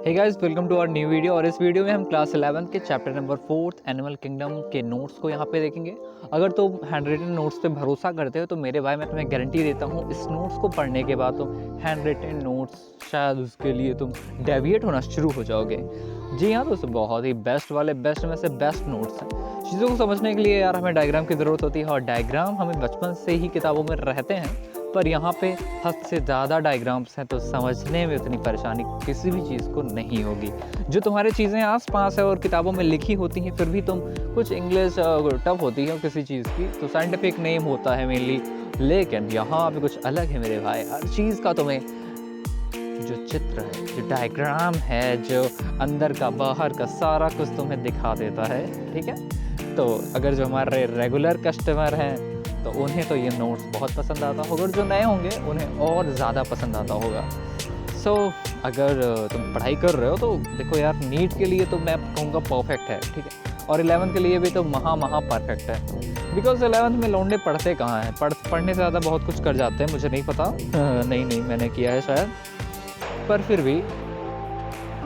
Hey guys, welcome to our new video. और इस video में हम क्लास 11 के चैप्टर नंबर 4 एनिमल किंगडम के नोट्स को यहाँ पे देखेंगे। अगर तुम हैंड रिटन नोट्स पे भरोसा करते हो तो मेरे भाई मैं तुम्हें गारंटी देता हूँ इस नोट्स को पढ़ने के बाद तुम हैंड रिटन नोट्स शायद उसके लिए तुम डेविएट होना शुरू हो जाओगे। जी हाँ दोस्तों, बहुत ही बेस्ट वाले बेस्ट में से बेस्ट नोट्स हैं। चीज़ों को समझने के लिए यार हमें डायग्राम की ज़रूरत होती है, और डायग्राम हमें बचपन से ही किताबों में रहते हैं, पर यहाँ पे हद से ज़्यादा डायग्राम्स हैं तो समझने में उतनी परेशानी किसी भी चीज़ को नहीं होगी। जो तुम्हारे चीज़ें आस-पास है और किताबों में लिखी होती हैं, फिर भी तुम कुछ इंग्लिश टफ होती है किसी चीज़ की, तो साइंटिफिक नेम होता है मेनली, लेकिन यहाँ पे कुछ अलग है मेरे भाई। हर चीज़ का तुम्हें जो चित्र है, जो डायग्राम है, जो अंदर का बाहर का सारा कुछ तुम्हें दिखा देता है। ठीक है, तो अगर जो हमारे रेगुलर कस्टमर हैं तो उन्हें तो ये नोट्स बहुत पसंद आता होगा, और जो नए होंगे उन्हें और ज़्यादा पसंद आता होगा। सो अगर तुम पढ़ाई कर रहे हो तो देखो यार, नीट के लिए तो मैं कहूँगा परफेक्ट है, ठीक है, और 11th के लिए भी तो महा परफेक्ट है। बिकॉज 11th में लौंडे पढ़ते कहाँ हैं, पढ़ने से ज़्यादा बहुत कुछ कर जाते हैं, मुझे नहीं पता। नहीं मैंने किया है शायद, पर फिर भी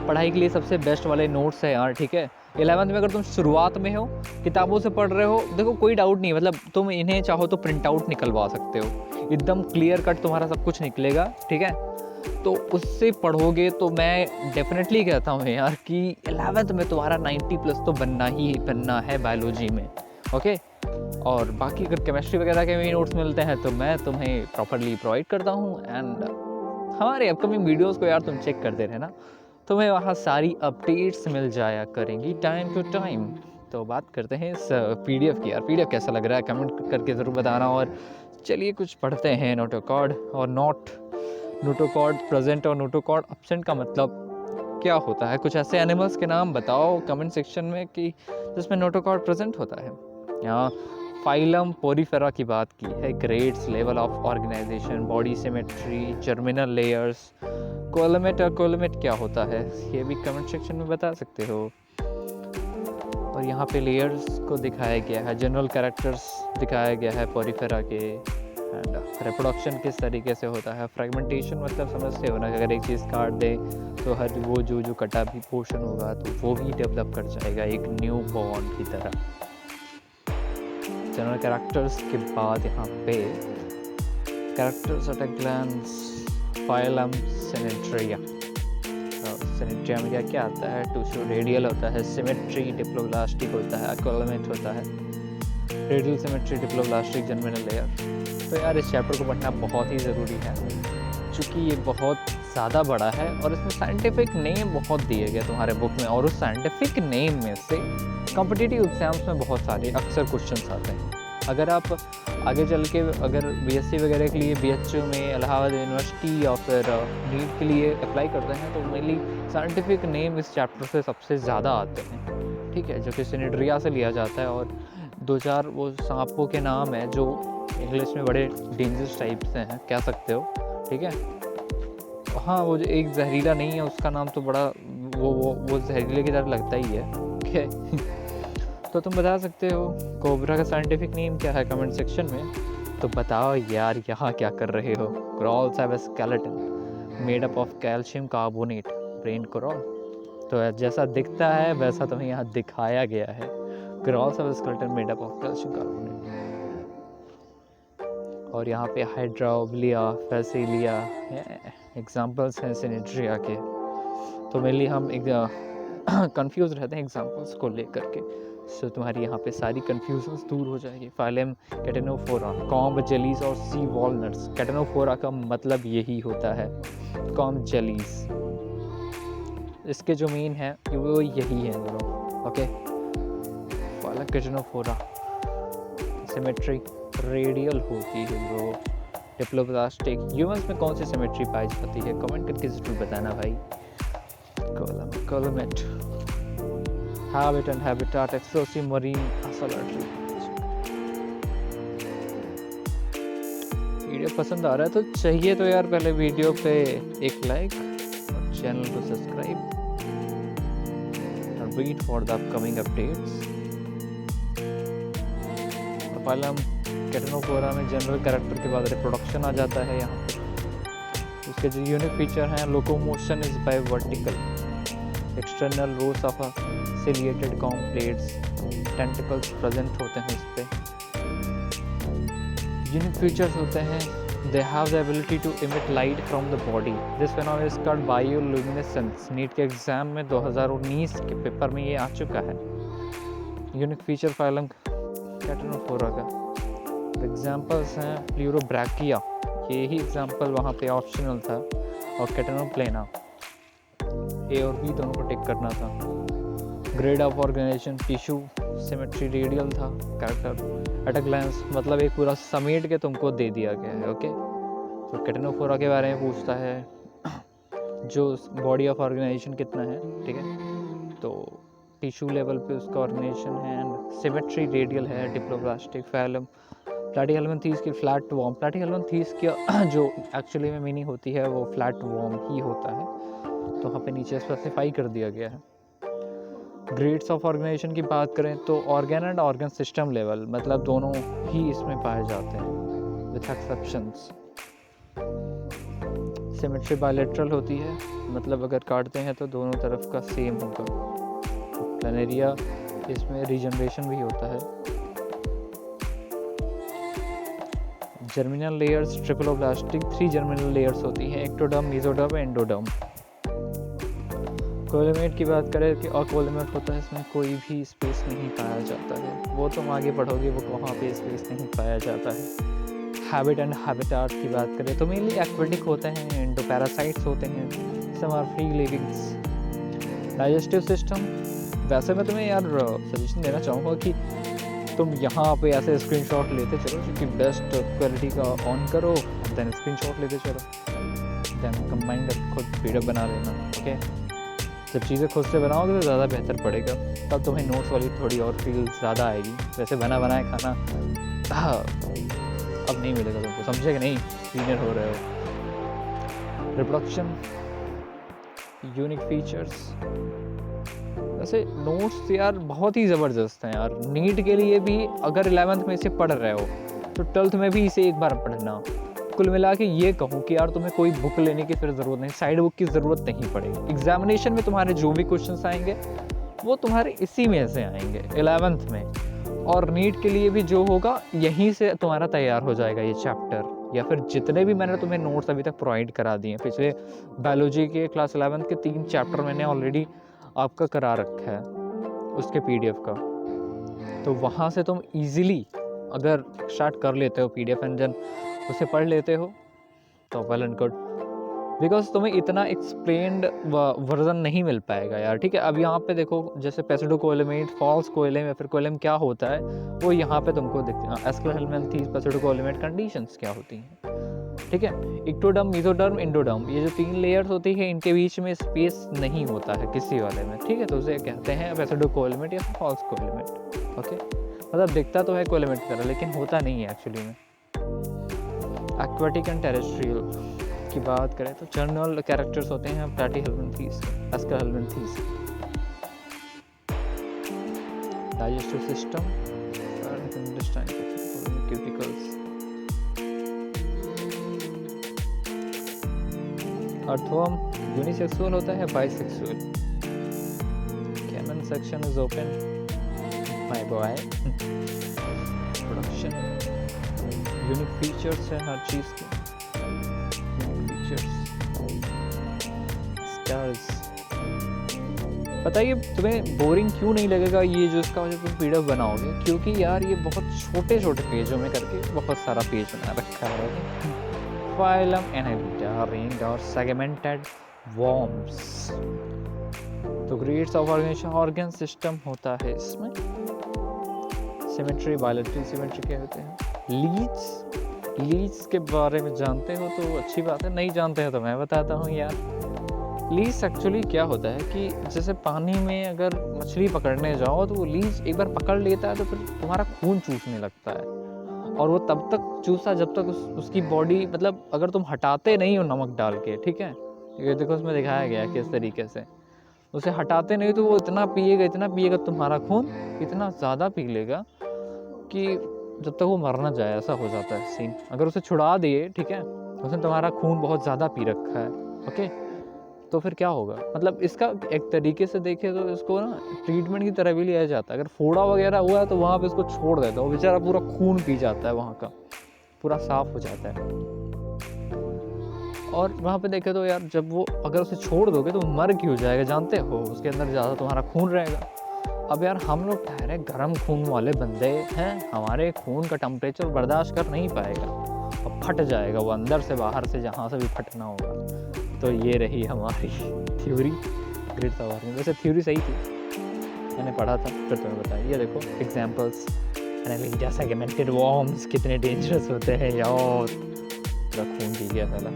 पढ़ाई के लिए सबसे बेस्ट वाले नोट्स है यार। ठीक है, 11th में अगर तुम शुरुआत में हो, किताबों से पढ़ रहे हो, देखो कोई डाउट नहीं, मतलब तुम इन्हें चाहो तो प्रिंट आउट निकलवा सकते हो, एकदम क्लियर कट तुम्हारा सब कुछ निकलेगा। ठीक है, तो उससे पढ़ोगे तो मैं डेफिनेटली कहता हूँ यार कि 11th में तुम्हारा 90+ तो बनना है बायोलॉजी में। ओके, और बाकी अगर केमिस्ट्री वगैरह के भी नोट्स मिलते हैं तो मैं तुम्हें प्रॉपरली प्रोवाइड करता हूँ। एंड हमारे अपकमिंग वीडियोस को यार तुम चेक करते रहना, तुम्हें वहाँ सारी अपडेट्स मिल जाया करेंगी टाइम टू टाइम। तो बात करते हैं इस PDF की। यार PDF कैसा लग रहा है कमेंट करके ज़रूर बताना। और चलिए कुछ पढ़ते हैं। नोटोकॉर्ड और नोटोकॉर्ड प्रेजेंट और नोटोकॉर्ड एब्सेंट का मतलब क्या होता है? कुछ ऐसे एनिमल्स के नाम बताओ कमेंट सेक्शन में कि जिसमें नोटोकॉर्ड प्रेजेंट होता है। यहाँ फाइलम पोरीफेरा की बात की है, grades, level of organization, body symmetry, germinal layers, coelomate और कोलमेट क्या होता है ये भी कमेंट सेक्शन में बता सकते हो। और यहाँ पे लेयर्स को दिखाया गया है, जनरल कैरेक्टर्स दिखाया गया है पोरीफेरा के। एंड रिप्रोडक्शन किस तरीके से होता है, फ्रेगमेंटेशन मतलब समझते हो ना, अगर एक चीज़ काट दे तो हर वो जो कटा भी पोर्शन होगा तो वो भी डेवलप कर जाएगा एक न्यू बॉन्ड की तरह। जनरल कैरेक्टर्स के बाद यहाँ पे characters at a glance, phylum Cnidaria. Cnidaria में क्या क्या आता है? टूशो रेडियल होता है, सिमेट्री डिप्लोब्लास्टिक होता है, कोलमेट होता है, radial symmetry diploblastic germinal layer. तो यार इस चैप्टर को पढ़ना बहुत ही ज़रूरी है, क्योंकि ये बहुत ज़्यादा बड़ा है और इसमें साइंटिफिक नेम बहुत दिए गए तुम्हारे बुक में, और उस साइंटिफिक नेम में से कॉम्पिटिटिव एग्जाम्स में बहुत सारे अक्सर क्वेश्चंस आते हैं। अगर आप आगे चल के अगर BSc वगैरह के लिए BHU में इलाहाबाद यूनिवर्सिटी या फिर नीट के लिए अप्लाई करते हैं तो मेनली साइंटिफिक नेम इस चैप्टर से सबसे ज़्यादा आते हैं। ठीक है, जो कि सिनेड्रिया से लिया जाता है, और 2-4 वो सांपों के नाम है जो इंग्लिश में बड़े डेंजरस टाइप से हैं, कह सकते हो। ठीक है, हाँ, वो जो एक जहरीला नहीं है उसका नाम तो बड़ा वो जहरीले की तरह लगता ही है। ओके तो तुम बता सकते हो कोबरा का साइंटिफिक नेम क्या है कमेंट सेक्शन में। तो बताओ यार यहाँ क्या कर रहे हो। Crawls have a skeleton made up of calcium carbonate, brain crawl. तो जैसा दिखता है वैसा तुम्हें यहाँ दिखाया गया है। Crawls have a skeleton made up of calcium carbonate. और यहाँ पे हाइड्रोब्लिया, फैसिलिया एग्जाम्पल्स हैं सिनेट्रिया के। तो मेनली हम एक कंफ्यूज रहते हैं एग्जाम्पल्स को लेकर के, सो तुम्हारी यहाँ पे सारी कन्फ्यूजन्स दूर हो जाएगी। फाइलम कैटेनोफोरा, कॉम्ब जेलीज और सी वॉलनट्स। कैटेनोफोरा का मतलब यही होता है, कॉम्ब जेलीज। इसके जो मीन है वो यही है दोनों। ओके, फाइलम कैटेनोफोरा सिमेट्री रेडियल होती है वो, डिप्लोब्लास्टिक। ह्यूमंस में कौन सी सिमेट्री पाई जाती है कमेंट करके जरूर बताना भाई। Coelomate, habit and habitat, exclusively marine solitary. Video पसंद आ रहा है तो चाहिए तो यार पहले वीडियो पे एक लाइक और चैनल को सब्सक्राइब, और wait for the upcoming updates. Phylum Ctenophora में जनरल कैरेक्टर के बाद रिप्रोडक्शन आ जाता है यहाँ पे। उसके जो यूनिक फीचर हैं, locomotion is by vertical, external rows of ciliated comb plates, tentacles present होते हैं इस पे। यूनिक फीचर्स होते हैं, they have the ability to emit light from the body. This phenomenon is called bioluminescence. NEET के exam में 2019 के paper में ये आ चुका है। यूनिक फीचर फाइलम कैटनोफोरा का एग्जाम्पल्स हैं प्लूरोब्रैकिया, ये ही एग्जाम्पल वहाँ पे ऑप्शनल था, और कैटनोप्लेना, ए और बी दोनों को टिक करना था। Grade of organization tissue symmetry radial था। कैरेक्टर एट अ ग्लैंस, मतलब एक पूरा समेट के तुमको दे दिया गया है। ओके, तो कैटनोफोरा के बारे में पूछता है, जो बॉडी ऑफ ऑर्गेनाइजेशन कितना है, ठीक है, तो टिश्यू लेवल पे उसका ऑर्गेनाइजेशन है, एंड सिमेट्री रेडियल है, डिप्लोब्लास्टिक फाइलम। प्लैटीहेल्मिन्थीस की फ्लैट वॉर्म, प्लैटीहेल्मिन्थीस की जो एक्चुअली में मीनिंग होती है वो फ्लैट वॉर्म ही होता है, तो वहाँ पे नीचे स्पेसिफाई कर दिया गया है। ग्रेड्स ऑफ ऑर्गेनाइजेशन की बात करें तो organ and organ system level, मतलब दोनों ही इसमें पाए जाते हैं विथ एक्सेप्शंस। सिमेट्री बायलैटरल होती है, मतलब अगर काटते हैं तो दोनों तरफ का सेम होगा। प्लानेरिया, इसमें रीजनरेशन भी होता है। Germinal layers triploblastic, 3 germinal layers होती हैं, एक्टोडर्म, मेसोडर्म, एंडोडर्म। कोलेमेट की बात करें कि और कोलेमेट होता है, इसमें कोई भी स्पेस नहीं पाया जाता है, वो तुम आगे पढ़ोगे वो वहाँ पे स्पेस नहीं पाया जाता है। हैबिट एंड हैबिटाट की बात करें तो मेनली एक्वेटिक होते हैं, एंडोपैरासाइट्स होते हैं, some are free livings. Digestive system, वैसे मैं तुम्हें यार सजेशन देना चाहूँगा कि तुम यहाँ पे ऐसे स्क्रीनशॉट लेते चलो, क्योंकि बेस्ट क्वालिटी का ऑन करो, देन स्क्रीनशॉट लेते चलो, देन कंबाइन कर खुद पीडीएफ बना लेना। ओके, जब चीज़ें खुद से बनाओगे तो ज़्यादा बेहतर पड़ेगा, तब तुम्हें नोट्स वाली थोड़ी और फील ज़्यादा आएगी। वैसे बना बनाए खाना अब नहीं मिलेगा तुमको, समझे कि नहीं, सीनियर हो रहे हो। रिप्रोडक्शन, यूनिक फीचर्स, वैसे नोट्स यार बहुत ही ज़बरदस्त हैं यार। नीट के लिए भी अगर 11th में इसे पढ़ रहे हो तो 12th में भी इसे एक बार पढ़ना। कुल मिला के ये कहूँ कि यार तुम्हें कोई बुक लेने की फिर ज़रूरत नहीं, साइड बुक की ज़रूरत नहीं पड़ेगी। एग्जामिनेशन में तुम्हारे जो भी क्वेश्चंस आएंगे वो तुम्हारे इसी में से आएंगे 11th में, और नीट के लिए भी जो होगा यहीं से तुम्हारा तैयार हो जाएगा ये चैप्टर, या फिर जितने भी मैंने तुम्हें नोट्स अभी तक प्रोवाइड करा दिए हैं। पिछले बायोलॉजी के क्लास 11th के 3 चैप्टर मैंने ऑलरेडी आपका करा रखा है उसके पीडीएफ का, तो वहाँ से तुम इजीली अगर स्टार्ट कर लेते हो पीडीएफ एंड देन उसे पढ़ लेते हो तो वेल एंड गुड, बिकॉज तुम्हें इतना एक्सप्लेन्ड वर्जन नहीं मिल पाएगा यार। ठीक है, अब यहाँ पे देखो जैसे पेसिडो कोएलेमेट, फॉल्स कोएलेम या फिर कोएलेम क्या होता है वो यहाँ पे तुमको दिखते, एस्क्लेहेल्मिन्थीस, पेसिडो कोएलेमेट कंडीशंस क्या होती हैं। ठीक है, इक्टोडर्म, मेसोडर्म, एंडोडर्म, ये जो 3 लेयर्स होती है इनके बीच में स्पेस नहीं होता है किसी वाले में। ठीक है, तो उसे कहते हैं पेसिडो कोएलेमेट या फॉल्स कोएलेमेट। ओके, मतलब दिखता तो है कोएलेमेट की तरह लेकिन होता नहीं है एक्चुअली में। एक्वेटिक एंड टेरेस्ट्रियल की बात करें तो जर्नल कैरेक्टर्स होते हैं Platyhelminthes, Aschelminthes. Digestive system, cuticles. Earthworm unisexual होता है, bisexual. Common section is open, my boy. Production, unique features है हर चीज़ के, यूनिक फीचर्स। स्टार्स, बताइए तुम्हें बोरिंग क्यों नहीं लगेगा ये जो इसका जो तुम पीडीएफ बनाओगे, क्योंकि यार ये बहुत छोटे छोटे पेजों में करके बहुत सारा पेज बना रखा है। फाइलम एनालिटा, रिंग्ड और सेगमेंटेड वॉर्म्स। तो grades of organization, organ system होता है इसमें। सिमेट्री, बायलैटरल सिमेट्री क्या होते हैं। लीड्स, लीड्स के बारे में जानते हो तो अच्छी बात है, नहीं जानते हो तो मैं बताता हूँ यार। लीज एक्चुअली क्या होता है कि जैसे पानी में अगर मछली पकड़ने जाओ तो वो लीज एक बार पकड़ लेता है तो फिर तुम्हारा खून चूसने लगता है, और वो तब तक चूसा जब तक उसकी बॉडी, मतलब अगर तुम हटाते नहीं हो नमक डाल के, ठीक है, ये देखो उसमें दिखाया गया है किस तरीके से, उसे हटाते नहीं तो वो इतना पिएगा तुम्हारा खून इतना ज़्यादा पी लेगा कि जब तक वो मर ना जाए, ऐसा हो जाता है सीन। अगर उसे छुड़ा दिए, ठीक है, उसने तुम्हारा खून बहुत ज़्यादा पी रखा है, ओके, तो फिर क्या होगा? मतलब इसका एक तरीके से देखें तो इसको ना ट्रीटमेंट की तरह भी लिया जाता है। अगर फोड़ा वगैरह हुआ है तो वहाँ पे इसको छोड़ देता है, वो बेचारा पूरा खून पी जाता है, वहाँ का पूरा साफ हो जाता है। और वहाँ पे देखे तो यार जब वो अगर उसे छोड़ दोगे तो मर क्यों जाएगा, जानते हो? उसके अंदर ज़्यादा तुम्हारा खून रहेगा। अब यार हम लोग ठहरे गर्म खून वाले बंदे हैं, हमारे खून का टेम्परेचर बर्दाश्त कर नहीं पाएगा और फट जाएगा वो अंदर से बाहर से, जहाँ से भी फटना होगा। तो ये रही हमारी थ्योरी ग्रिड सवार में। वैसे थ्योरी सही थी, मैंने पढ़ा था, फिर तुम्हें बताया। ये देखो एग्जाम्पल्स, जैसा कि मेंटेड वॉर्म्स कितने डेंजरस होते हैं यार, पूरा खून पी गया पहला।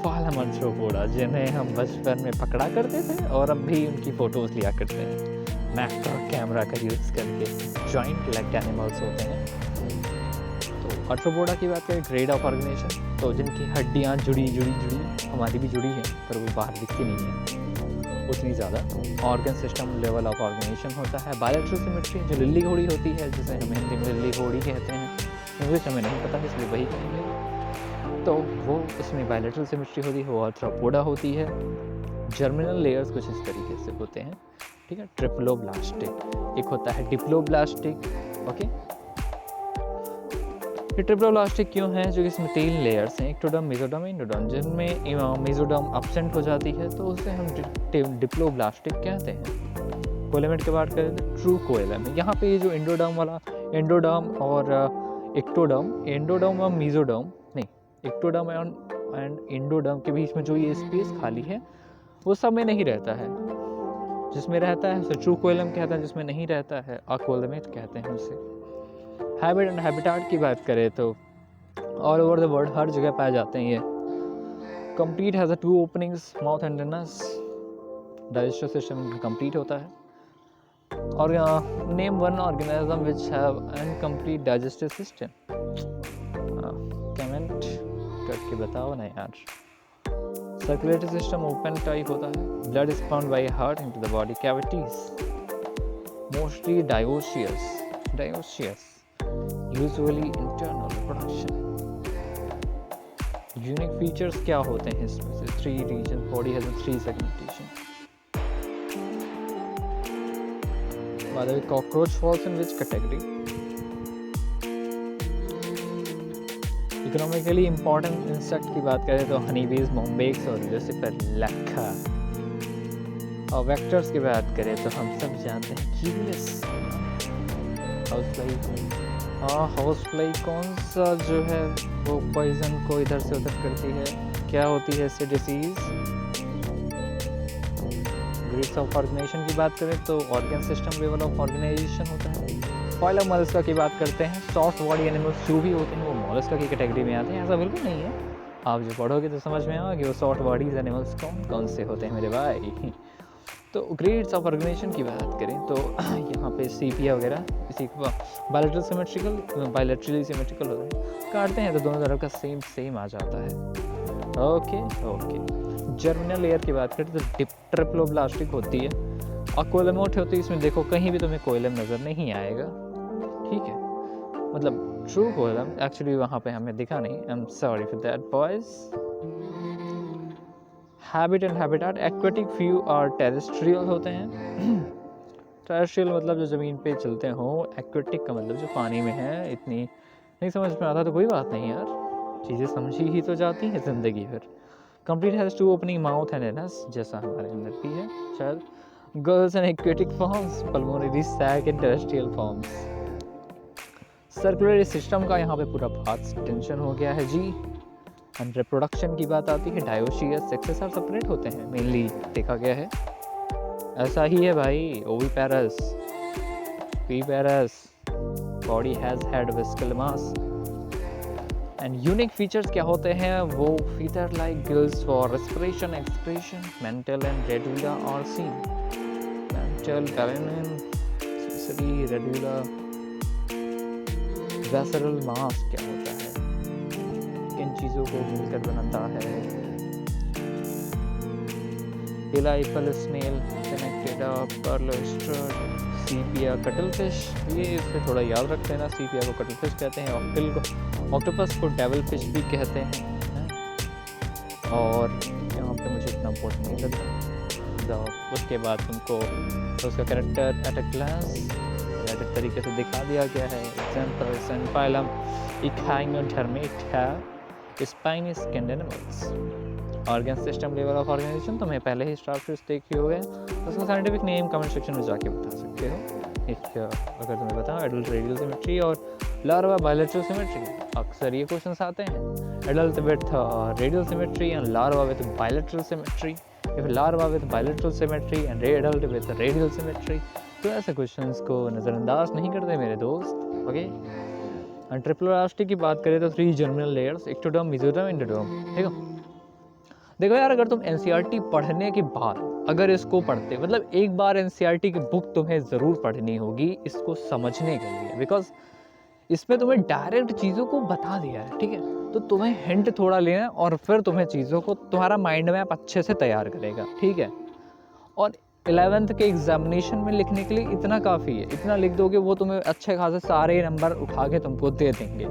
फालम आर्थ्रोपोडा जिन्हें हम बचपन में पकड़ा करते थे और अब भी उनकी फ़ोटोज़ लिया करते हैं मैक्रो कैमरा का यूज़ करके। जॉइंट लेग्ड एनिमल्स होते हैं। तो आर्थ्रोपोडा की बात करें, ग्रेड ऑफ ऑर्गेनाइजेशन, तो जिनकी हड्डियाँ जुड़ी हमारी भी जुड़ी हैं पर वो बाहर दिखती नहीं है उतनी ज़्यादा। Organ system level of organization होता है। बायलैटरल सिमेट्री, जो लिल्ली घोड़ी होती है, जिसे हम हिंदी में लिल्ली घोड़ी कहते हैं, इंग्लिश हमें नहीं पता इसलिए वही कहेंगे। तो वो उसमें बायलैटरल सिमेट्री होती है, वो आर्थ्रोपोडा होती है। जर्मिनल लेयर्स कुछ इस तरीके से होते हैं, ठीक है। ट्रिप्लोब्लास्टिक, एक होता है डिप्लोब्लास्टिक, ओके। ये ट्रिप्लोब्लास्टिक क्यों है? जो इसमें 3 लेयर्स हैं, एक्टोडर्म, मेसोडर्म, एंडोडर्म। जिनमें मेसोडर्म एब्सेंट हो जाती है तो उसे हम डिप्लोब्लास्टिक कहते हैं। कोलेमेट की बात करें तो ट्रू कोएलम है। यहाँ पे ये जो एंडोडर्म वाला, एंडोडर्म और एक्टोडर्म, एंडोडर्म और मेसोडर्म नहीं, एक्टोडर्म एंड एंडोडर्म के बीच में जो ये स्पेस खाली है वो सब में नहीं रहता है। जिसमें रहता है उसे ट्रू कोएलम कहते हैं, जिसमें नहीं रहता है अकोलेमेट कहते हैं उसे। हैबिट एंड हैबिटाट की बात करें तो ऑल ओवर द वर्ल्ड हर जगह पाए जाते हैं ये। Complete has 2 openings, mouth and नस। डाइजेस्टिव सिस्टम कंप्लीट होता है। और name one organism which have incomplete digestive system. Comment करके बताओ ना यार। सर्कुलेटरी सिस्टम ओपन टाइप होता है। Blood is pumped by heart into the body cavities. Mostly dioecious, usually internal production. Unique features क्या होते हैं इसमें से? 3 region, body has 3 segmentation. By the way, cockroach falls in which category? Economically important insect की बात करें तो honeybees, मोम्बेक्स और लूसिफर लक्खा। और वेक्टर्स की बात करें तो हम सब जानते हैं क्यूलिस, हाउसफ्लाई। हाँ, हाउसफ्लाई कौन सा जो है वो पॉइजन को इधर से उधर करती है? क्या होती है इससे डिसीज? ग्रेड्स ऑफ ऑर्गेनाइजेशन की बात करें तो organ system level of organization होता है। फाइलम मोलस्का की बात करते हैं। सॉफ्ट बॉडी एनिमल्स जो भी होते हैं वो मोलस्का की कैटेगरी में आते हैं। ऐसा बिल्कुल नहीं है, आप जो पढ़ोगे तो समझ में आएगा कि वो सॉफ्ट बॉडीज एनिमल्स कौन कौन से होते हैं मेरे भाई। तो ग्रेड्स ऑफ ऑर्गेनाइजेशन की बात करें तो यहाँ पे सीपिया वगैरह इसी को बायलैटरली सिमेट्रिकल होते हैं। काटते हैं तो दोनों तरफ का सेम आ जाता है। ओके। जर्मिनल लेयर की बात करें तो ट्रिप्लोब्लास्टिक होती है। और कोलेमोट होती है, इसमें देखो कहीं भी तुम्हें कोइलम नज़र नहीं आएगा, ठीक है। मतलब ट्रू कोइलम एक्चुअली वहाँ पे हमें दिखा नहीं। I am sorry for that boys. Habit and habitat, aquatic few और टेरेस्ट्रियल होते हैं। टेरेस्ट्रियल मतलब जो ज़मीन पे चलते हो, एक्वेटिक का मतलब जो पानी में है। इतनी नहीं समझ में आता तो कोई बात नहीं यार, चीज़ें समझी ही तो जाती हैं ज़िंदगी भर। Complete has 2 opening mouth and anus, जैसा हमारे अंदर भी है। चल, gills and aquatic forms, pulmonary sac and terrestrial forms. Circulatory system का यहाँ पे पूरा पार्ट टेंशन हो गया है जी। एंड रिप्रोडक्शन की बात आती है, डायोसियस, सेक्सेस आर सेपरेट होते हैं मेनली, देखा गया है। ऐसा ही है भाई। Oviparous, viviparous, body has head, visceral mass. And unique features क्या होते हैं? वो feather like gills for respiration, excretion. Mantle and radula are seen. Mantle, बैलेनिन, सेंसरी, रेडुला। वेसरल मास क्या होता है? किन चीज़ों को मिलकर बनता है? इलाइपल स्नेल, कनेक्टेड पर्लोस्ट्रड, सीपिया, कटलफिश। ये इससे थोड़ा याद रख लेना, सीपिया को कटलफिश कहते हैं, ऑक्टिल को, ऑक्टोपस को डेविल फिश भी कहते हैं। और यहाँ पे मुझे इतना इम्पोर्टेंट नहीं लगता। तो उसके बाद तुमको उसका कैरेक्टर एट अ ग्लांस अलग तरीके से दिखा दिया गया है। Example and phylum Echinodermata spiny skinned animals. Organ system level of organization तुम्हें पहले ही स्ट्रक्चर्स देखी हो गए, उसका साइंटिफिक नेम कमेंट सेक्शन में जाके बता सकते हो। एक अगर तुम्हें बताओ एडल्ट रेडियल सिमेट्री और लार्वा बायलैटरल सिमेट्री, अक्सर ये क्वेश्चंस आते हैं। Adult with radial symmetry and larva with bilateral symmetry, if larva with bilateral symmetry and adult with radial symmetry. तो ऐसे क्वेश्चंस को नज़रअंदाज नहीं करते मेरे दोस्त। ओके, ट्रिपलोरास्टी की बात करें तो 3 germinal layers, ectoderm, mesoderm, endoderm. ठीक है, देखो यार, अगर तुम एनसीईआरटी पढ़ने के बाद अगर इसको पढ़ते, मतलब एक बार एनसीईआरटी की बुक तुम्हें ज़रूर पढ़नी होगी इसको समझने के लिए, बिकॉज इसमें तुम्हें डायरेक्ट चीज़ों को बता दिया है। ठीक है, तो तुम्हें हिंट थोड़ा लेना और फिर तुम्हें चीज़ों को तुम्हारा माइंड मैप अच्छे से तैयार करेगा। ठीक है, और 11th के एग्जामिनेशन में लिखने के लिए इतना काफ़ी है, इतना लिख दोगे वो तुम्हें अच्छे खासे सारे नंबर उठा के तुमको दे देंगे।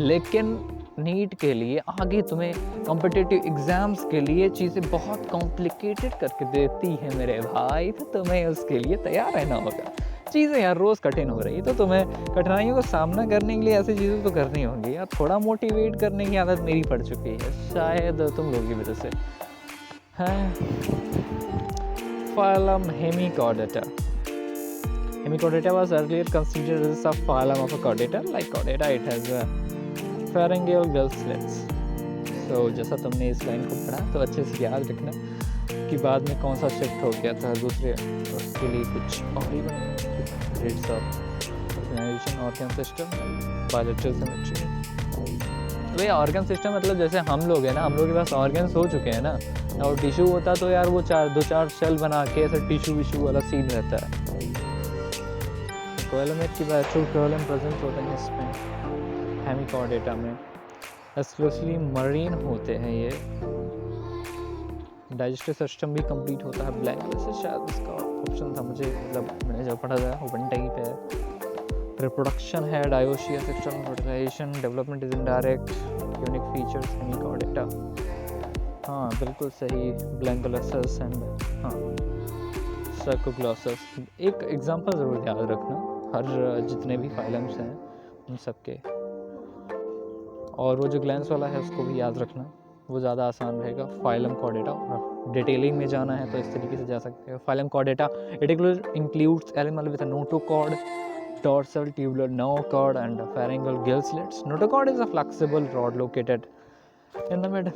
लेकिन नीट के लिए आगे तुम्हें कॉम्पिटिटिव एग्ज़ाम्स के लिए चीज़ें बहुत कॉम्प्लिकेटेड करके देती है मेरे भाई, तो तुम्हें उसके लिए तैयार रहना होगा। चीज़ें यार रोज़ कठिन हो रही है, तो तुम्हें कठिनाइयों का सामना करने के लिए ऐसी चीज़ें तो करनी होंगी यार। थोड़ा मोटिवेट करने की आदत मेरी पड़ चुकी है, शायद तुम लोगों की वजह से। हाँ, phylum Hemichordata. Hemichordata was earlier considered as a phylum of a chordata. Like chordata, it has a pharyngeal gill slits. So जैसा तुमने इस लाइन को पढ़ा तो अच्छे से याद रखना कि बाद में कौन सा शिफ्ट हो गया था दूसरे, उसके लिए कुछ और ही बने। Grades of organization, organ system, bilateral symmetry. तो ये ऑर्गन सिस्टम मतलब जैसे हम लोग हैं ना, हम लोग के पास ऑर्गन्स हो चुके हैं ना, और टिश्यू होता तो यार वो 2-4 सेल बना के ऐसा टिश्यू विश्यू वाला सीन रहता है। कोएलोमेट की बात, ट्रू कोएलम प्रेजेंट होते हैं इसमें हेमिचॉर्डेटा में, एक्सक्लूसिवली मरीन होते हैं ये। डाइजेस्टिव सिस्टम भी कंप्लीट होता है ब्लैक से, शायद इसका ऑप्शन था मुझे, मतलब मैंने जब पढ़ा था ओपन टाइप है। रिप्रोडक्शन है dioecious system, fertilization, development is indirect, unique features Hemichordata. हाँ बिल्कुल सही, ब्लैंकोलसस एंड हाँ सर्कोग्लॉसस। एक एग्जांपल ज़रूर याद रखना हर जितने भी फाइलम्स हैं उन सब के, और वो जो ग्लैंस वाला है उसको भी याद रखना, वो ज़्यादा आसान रहेगा। फाइलम कॉर्डेटा, डिटेलिंग में जाना है तो इस तरीके से जा सकते हो। Phylum Chordata it includes animal with a notochord, dorsal tubular notochord and pharyngeal gill slits. Notochord is a flexible rod located in the mid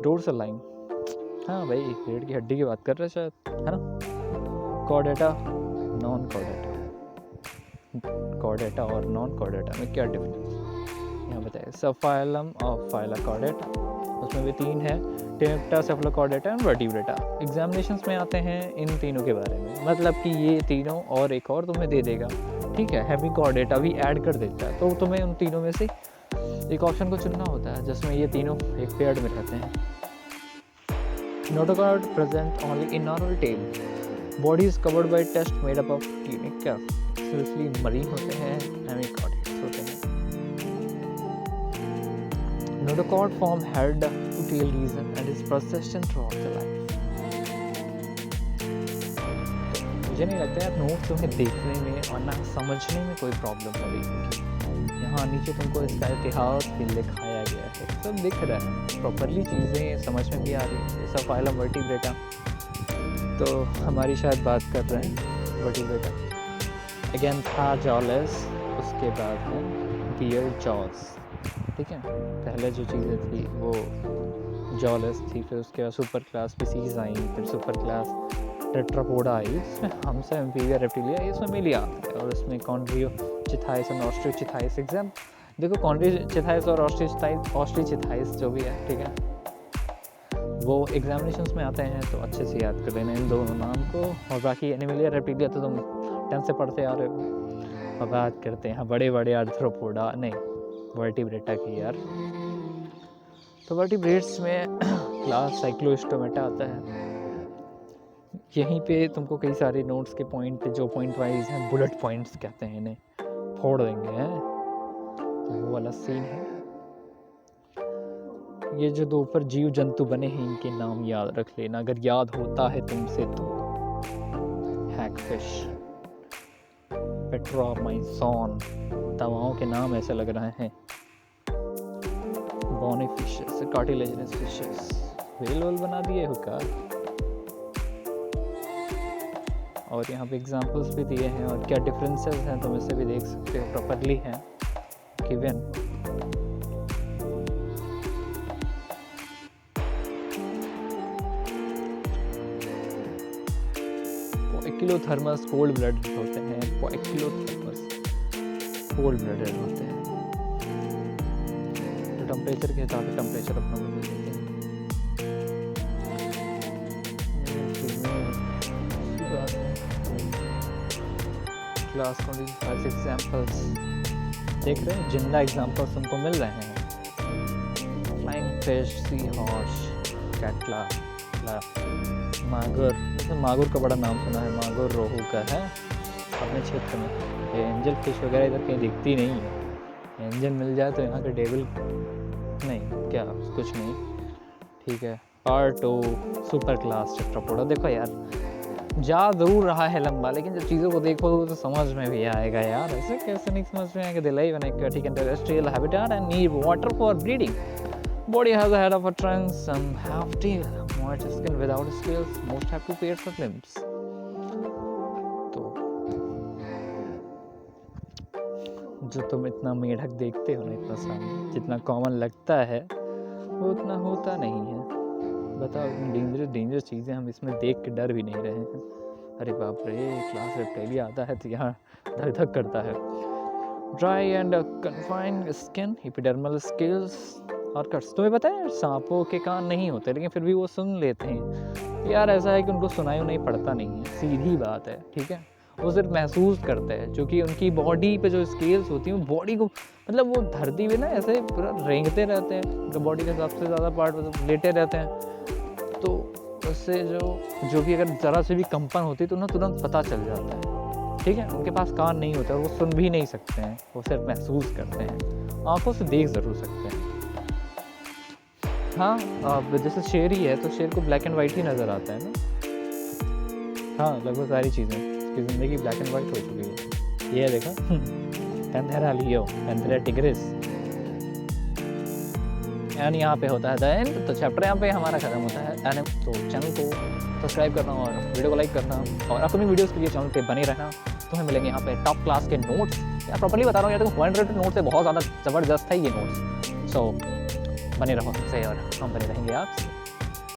dorsal line. हाँ भाई, रीढ़ की हड्डी की बात कर रहे हैं शायद, है ना। कॉर्डेटा, नॉन कॉर्डेटा, कॉर्डेटा और नॉन कॉर्डेटा में क्या डिफरेंस यहाँ बताइए। सब फाइलम और फाइला कॉर्डेटा, उसमें भी 3 है, टेनेप्टा, सेफलोकॉर्डेटा एंड वर्टिब्रेटा। एग्जामिनेशंस में आते हैं इन तीनों के बारे में, मतलब कि ये तीनों और एक और तुम्हें दे देगा। ठीक है, हेमिचॉर्डेटा भी ऐड कर देता है, तो तुम्हें उन तीनों में से एक ऑप्शन को चुनना होता है जिसमें ये तीनों एक पेयर में रहते हैं। Notochord present only in normal tail, body is covered by test made up of tunica, सिर्फली मरीन होते हैं, हेमिचॉर्डेट्स होते हैं। Notochord form head to tail region and is persistent throughout the life. मुझे नहीं लगता है नोट तुम्हें देखने में और ना समझने में कोई प्रॉब्लम हो रही होगी। यहाँ नीचे तुमको इसका इतिहास भी लिखाया गया है, सब दिख रहा है प्रॉपरली, चीज़ें समझ में भी आ रही है। जैसा फाइलम वर्टिब्रेटा, तो हमारी शायद बात कर रहे हैं वर्टिब्रेटा। अगेन था जॉलेस, उसके बाद है बियर जॉस। ठीक है, पहले जो चीज़ें थी वो जॉलेस थी, फिर उसके बाद सुपर क्लास स्पीसीज आई, फिर सुपर क्लास टेट्रापोडा आई, इसमें हमसे एम्फीबिया रेप्टिलिया इसमें मिली आती है, और इसमें कॉन्ड्रियोचिथाइस और ऑस्ट्रियोचिथाइस। एग्जाम देखो, कॉन्ड्रियोचिथाइस और ऑस्ट्रियोचिथाइस जो भी है, ठीक है, वो एग्जामिनेशंस में आते हैं, तो अच्छे से याद कर लेना इन दोनों नाम को। और बाकी एनिमलिया रेप्टिलिया तो तुम 10th से पढ़ते आ रहे हो। अब बात करते हैं बड़े बड़े आर्थ्रोपोडा, नहीं वर्टिब्रेटा की यार। तो वर्टिब्रेट्स में क्लास साइक्लोस्टोमेटा आता है। यहीं पे तुमको कई सारे नोट्स के पॉइंट, जो पॉइंट वाइज हैं, बुलेट पॉइंट्स कहते हैं इन्हें, फोड़ देंगे हैं, तो वो वाला सीन है। ये जो दो ऊपर जीव जंतु बने हैं इनके नाम याद रख लेना, अगर याद होता है तुमसे तो। हैगफिश, पेट्रोमाइसॉन, दवाओं के नाम ऐसे लग रहे हैं। Bony fishes, cartilaginous fishes, whale whale बना दिए हो क्या? और यहाँ पे एग्जांपल्स भी दिए हैं और क्या डिफरेंसेस हैं तुम इसे भी देख सकते हो, प्रॉपरली हैं गिवन। पोइकिलोथर्मस कोल्ड ब्लडेड होते हैं, पोइकिलोथर्मस कोल्ड ब्लडेड होते हैं, तो टेम्परेचर के हिसाब से टेम्परेचर अपना बदल देते हैं। क्लास 25 एग्जाम्पल्स देख रहे हैं, जिंदा एग्जाम्पल्स तुमको मिल रहे हैं। Flying fish, sea horse, catla, मागुर, जैसे मागुर का बड़ा नाम सुना है, मागुर रोहू का है अपने क्षेत्र में। एंजल फिश वगैरह इधर कहीं दिखती नहीं है, एंजल मिल जाए तो यहाँ के डेविल नहीं, क्या कुछ नहीं, ठीक है। Part 2 super class Tetrapoda. देखो यार जा जरूर रहा है लंबा, लेकिन जब चीज़ों को देखो तो समझ में भी आएगा यार, ऐसे कैसे नहीं समझ में आएगा। दिलाई बने aquatic and terrestrial habitat and need water for breeding. Body has a head of a trunk, some have tail, most skin without scales, most have two pairs of limbs. तो जो तुम इतना मेढक देखते हो ना, इतना सामने जितना कॉमन लगता है वो उतना होता नहीं है। बताओ, डेंजरस चीज़ें हम इसमें देख के डर भी नहीं रहे हैं। अरे बाप रे, क्लास रेप्टाइलिया आता है तो यहाँ धक धक करता है। Dry and confined skin, epidermal scales और कट्स। तुम्हें पता है सांपों के कान नहीं होते, लेकिन फिर भी वो सुन लेते हैं यार। ऐसा है कि उनको सुनाई नहीं पड़ता नहीं है, सीधी बात है, ठीक है। वो सिर्फ महसूस करते हैं, क्योंकि उनकी बॉडी पे जो स्केल्स होती हैं वो बॉडी को, मतलब वो धरती पे ना ऐसे पूरा रेंगते रहते हैं, तो बॉडी का सबसे ज़्यादा पार्ट मतलब लेटे रहते हैं, तो उससे जो भी अगर ज़रा से भी कंपन होती है तो उन्हें तुरंत पता चल जाता है, ठीक है। उनके पास कान नहीं होता और वो सुन भी नहीं सकते हैं, वो सिर्फ महसूस करते हैं, आंखों से देख ज़रूर सकते हैं। हाँ, अब जैसे शेर ही है तो शेर को ब्लैक एंड वाइट ही नज़र आता है ना। हाँ, लगभग सारी चीज़ें उसकी ज़िंदगी ब्लैक एंड वाइट हो चुकी है। ये देखा Panthera leo, Panthera tigris. And यहाँ पे होता है द एंड, तो चैप्टर यहाँ पे हमारा खत्म होता है। एंड तो चैनल को सब्सक्राइब करना और वीडियो को लाइक करना और अपकमिंग वीडियोस के लिए चैनल पे बने रहना। तो हमें मिलेंगे यहाँ पे टॉप क्लास के नोट्स। यार प्रॉपर्ली बता रहा हूँ, यार देखो 100 नोट्स है, बहुत ज़्यादा ज़बरदस्त है ये नोट्स। सो बने रहो हमसे और हम बने रहेंगे आपसे।